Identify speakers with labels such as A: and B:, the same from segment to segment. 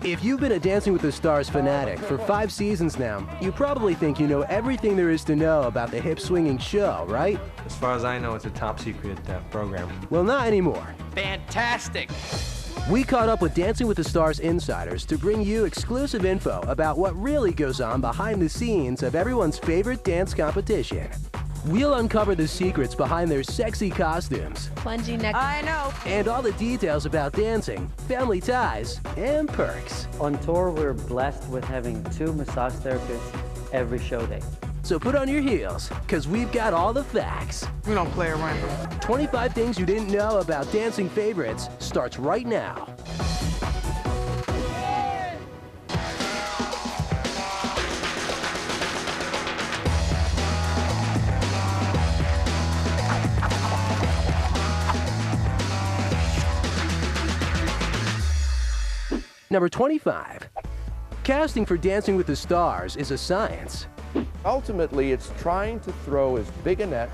A: If you've been a Dancing with the Stars fanatic for 5 seasons now, you probably think you know everything there is to know about the hip-swinging show, right?
B: As far as I know, it's a top-secret program.
A: Well, not anymore.
C: Fantastic!
A: We caught up with Dancing with the Stars insiders to bring you exclusive info about what really goes on behind the scenes of everyone's favorite dance competition. We'll uncover the secrets behind their sexy costumes.
D: Plunging neck.
E: I know.
A: And all the details about dancing, family ties, and perks.
F: On tour, we're blessed with having 2 massage therapists every show day.
A: So put on your heels, because we've got all the facts.
E: We don't play around.
A: 25 things you didn't know about dancing favorites starts right now. Number 25. Casting for Dancing with the Stars is a science.
G: Ultimately, it's trying to throw as big a net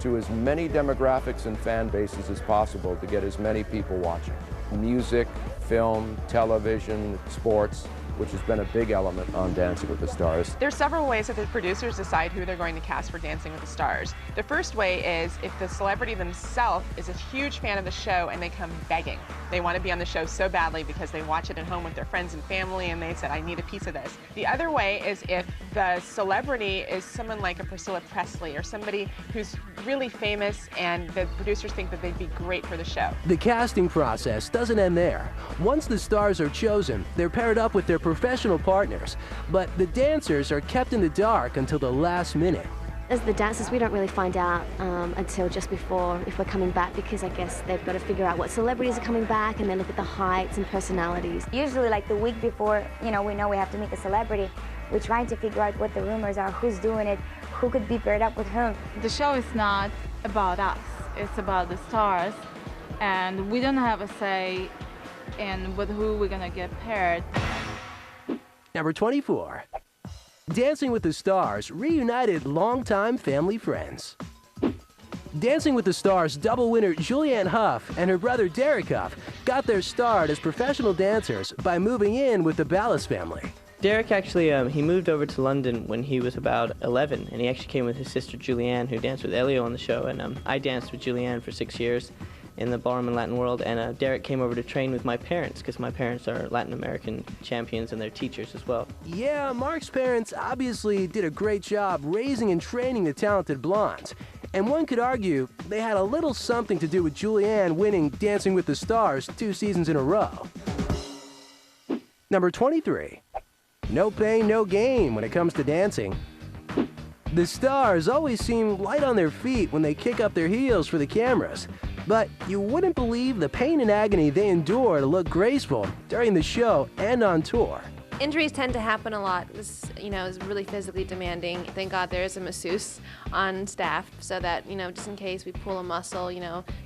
G: to as many demographics and fan bases as possible to get as many people watching. Music, film, television, sports, which has been a big element on Dancing with the Stars.
H: There's several ways that the producers decide who they're going to cast for Dancing with the Stars. The first way is if the celebrity themselves is a huge fan of the show and they come begging. They want to be on the show so badly because they watch it at home with their friends and family and they said, I need a piece of this. The other way is if the celebrity is someone like a Priscilla Presley or somebody who's really famous and the producers think that they'd be great for the show.
A: The casting process doesn't end there. Once the stars are chosen, they're paired up with their professional partners, but the dancers are kept in the dark until the last minute.
D: As the dancers, we don't really find out until just before if we're coming back, because I guess they've got to figure out what celebrities are coming back and they look at the heights and personalities.
I: Usually like the week before, we know we have to meet the celebrity, we're trying to figure out what the rumors are, who's doing it, who could be paired up with whom.
J: The show is not about us, it's about the stars, and we don't have a say in with who we're gonna get paired.
A: Number 24. Dancing with the Stars reunited longtime family friends. Dancing with the Stars double winner Julianne Hough and her brother Derek Hough got their start as professional dancers by moving in with the Ballas family.
K: Derek actually, he moved over to London when he was about 11, and he actually came with his sister Julianne, who danced with Elio on the show, and I danced with Julianne for 6 years in the ballroom and Latin world, and Derek came over to train with my parents, because my parents are Latin American champions and they're teachers as well.
A: Yeah, Mark's parents obviously did a great job raising and training the talented blondes, and one could argue they had a little something to do with Julianne winning Dancing with the Stars 2 seasons in a row. Number 23. No pain, no gain when it comes to dancing. The stars always seem light on their feet when they kick up their heels for the cameras, but you wouldn't believe the pain and agony they endure to look graceful during the show and on tour.
L: Injuries tend to happen a lot. This, is really physically demanding. Thank God there is a masseuse on staff so that, just in case we pull a muscle,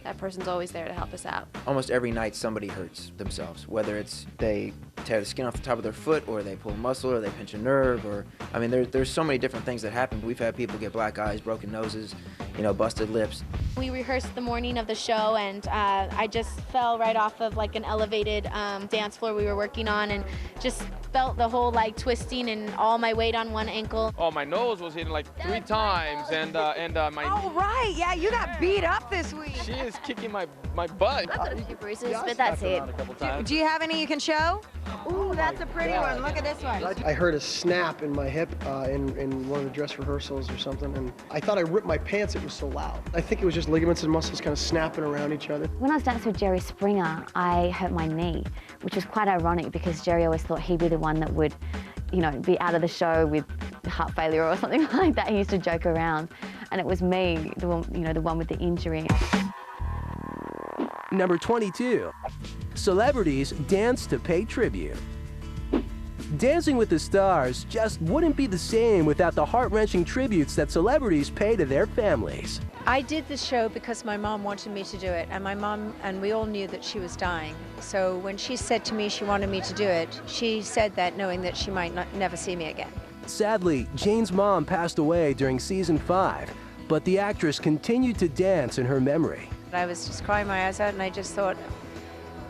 L: that person's always there to help us out.
M: Almost every night somebody hurts themselves, whether it's they tear the skin off the top of their foot or they pull a muscle or they pinch a nerve or, there's so many different things that happen. We've had people get black eyes, broken noses, busted lips.
N: We rehearsed the morning of the show and I just fell right off of like an elevated dance floor we were working on and just felt the whole twisting and all my weight on one ankle.
O: Oh, my nose was hitting like 3 times and my...
E: Oh, right, yeah, you got beat up this week.
O: She is kicking my butt.
N: I've got a few bruises, but that's it.
E: Do you have any you can show? Ooh, that's a pretty one. Look at this one.
P: I heard a snap in my hip in one of the dress rehearsals or something, and I thought I ripped my pants. It was so loud. I think it was just ligaments and muscles kind of snapping around each other.
D: When I was dancing with Jerry Springer, I hurt my knee, which was quite ironic because Jerry always thought he'd be the one that would, be out of the show with heart failure or something like that. He used to joke around, and it was me, the one with the injury.
A: Number 22. Celebrities dance to pay tribute. Dancing with the Stars just wouldn't be the same without the heart-wrenching tributes that celebrities pay to their families.
Q: I did the show because my mom wanted me to do it, and my mom and we all knew that she was dying. So when she said to me she wanted me to do it, she said that knowing that she might never see me again.
A: Sadly, Jane's mom passed away during season 5, but the actress continued to dance in her memory.
Q: I was just crying my eyes out, and I just thought,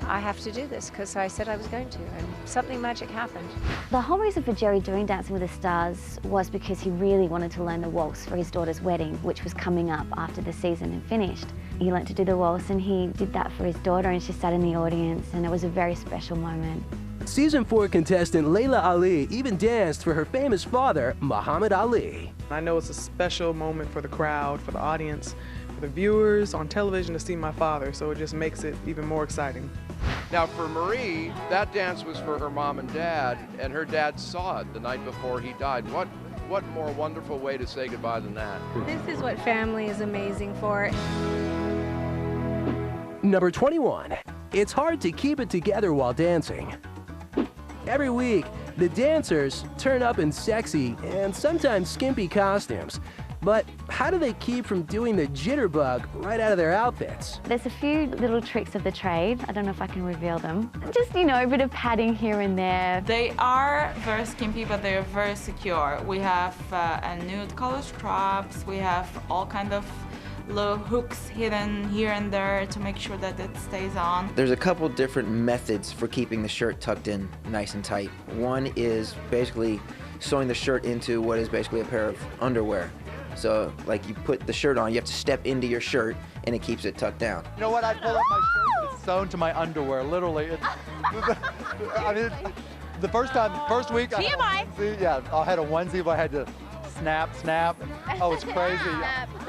Q: I have to do this because I said I was going to, and something magic happened.
D: The whole reason for Jerry doing Dancing with the Stars was because he really wanted to learn the waltz for his daughter's wedding, which was coming up after the season had finished. He learned to do the waltz, and he did that for his daughter, and she sat in the audience, and it was a very special moment.
A: Season 4 contestant Layla Ali even danced for her famous father, Muhammad Ali.
C: I know it's a special moment for the crowd, for the audience, for the viewers on television to see my father, so it just makes it even more exciting.
G: Now for Marie, that dance was for her mom and dad, and her dad saw it the night before he died. What more wonderful way to say goodbye than that?
R: This is what family is amazing for.
A: Number 21. It's hard to keep it together while dancing. Every week, the dancers turn up in sexy and sometimes skimpy costumes. But how do they keep from doing the jitterbug right out of their outfits?
D: There's a few little tricks of the trade. I don't know if I can reveal them. Just, you know, a bit of padding here and there.
J: They are very skimpy, but they are very secure. We have a nude color straps. We have all kind of little hooks hidden here and there to make sure that it stays on.
M: There's a couple different methods for keeping the shirt tucked in nice and tight. One is basically sewing the shirt into what is basically a pair of underwear. So, like, you put the shirt on, you have to step into your shirt, and it keeps it tucked down.
S: You know what? I pull up my shirt, it's sewn to my underwear, literally. I mean, the first week, I had a onesie, but I had to snap. Oh, it's crazy.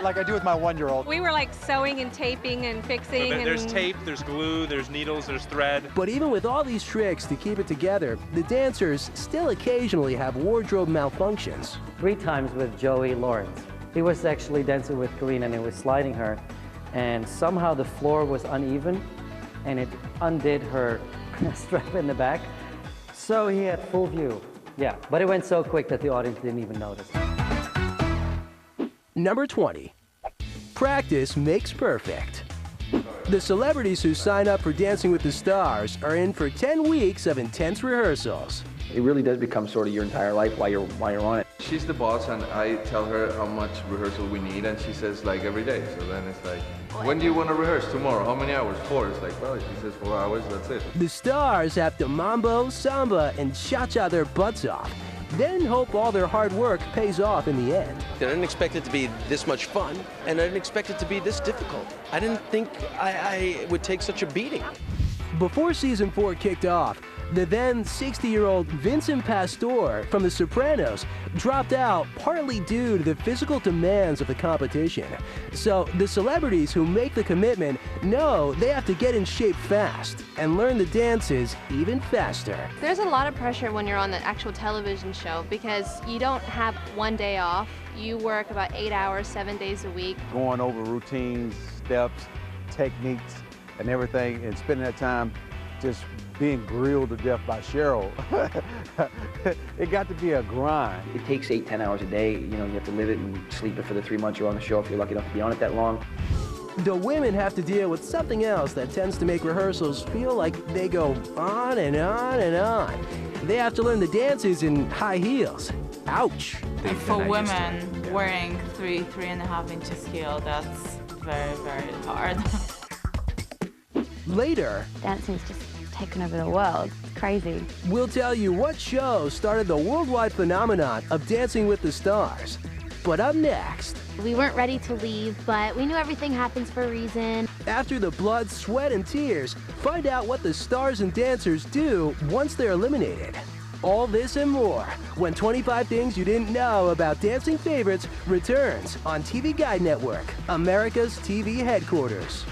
S: Like I do with my 1-year-old.
R: We were like sewing and taping and fixing.
O: So there's tape, there's glue, there's needles, there's thread.
A: But even with all these tricks to keep it together, the dancers still occasionally have wardrobe malfunctions.
F: 3 times with Joey Lawrence. He was actually dancing with Karina and he was sliding her, and somehow the floor was uneven and it undid her strap in the back. So he had full view. Yeah, but it went so quick that the audience didn't even notice.
A: Number 20. Practice makes perfect. The celebrities who sign up for Dancing with the Stars are in for 10 weeks of intense rehearsals.
T: It really does become sort of your entire life while you're on it.
U: She's the boss, and I tell her how much rehearsal we need, and she says like every day. So then it's like, when do you want to rehearse? Tomorrow. How many hours? 4. It's like, well, she says 4 hours, that's it.
A: The stars have to mambo, samba, and cha-cha their butts off, then hope all their hard work pays off in the end.
V: I didn't expect it to be this much fun, and I didn't expect it to be this difficult. I didn't think I would take such a beating.
A: Before season 4 kicked off, the then 60-year-old Vincent Pastore from The Sopranos dropped out partly due to the physical demands of the competition. So the celebrities who make the commitment know they have to get in shape fast and learn the dances even faster.
L: There's a lot of pressure when you're on the actual television show because you don't have one day off. You work about 8 hours, 7 days a week.
W: Going over routines, steps, techniques, and everything, and spending that time just being grilled to death by Cheryl. It got to be a grind.
T: It takes 8-10 hours a day. You know, you have to live it and sleep it for the 3 months you're on the show if you're lucky enough to be on it that long.
A: The women have to deal with something else that tends to make rehearsals feel like they go on and on and on. They have to learn the dances in high heels. Ouch.
J: And for women, wearing 3.5 inches heel, that's very, very hard.
A: Later,
D: dancing's just taken over the world. It's crazy.
A: We'll tell you what show started the worldwide phenomenon of Dancing with the Stars. But up next,
N: we weren't ready to leave, but we knew everything happens for a reason.
A: After the blood, sweat, and tears, find out what the stars and dancers do once they're eliminated. All this and more when 25 Things You Didn't Know About Dancing Favorites returns on TV Guide Network, America's TV headquarters.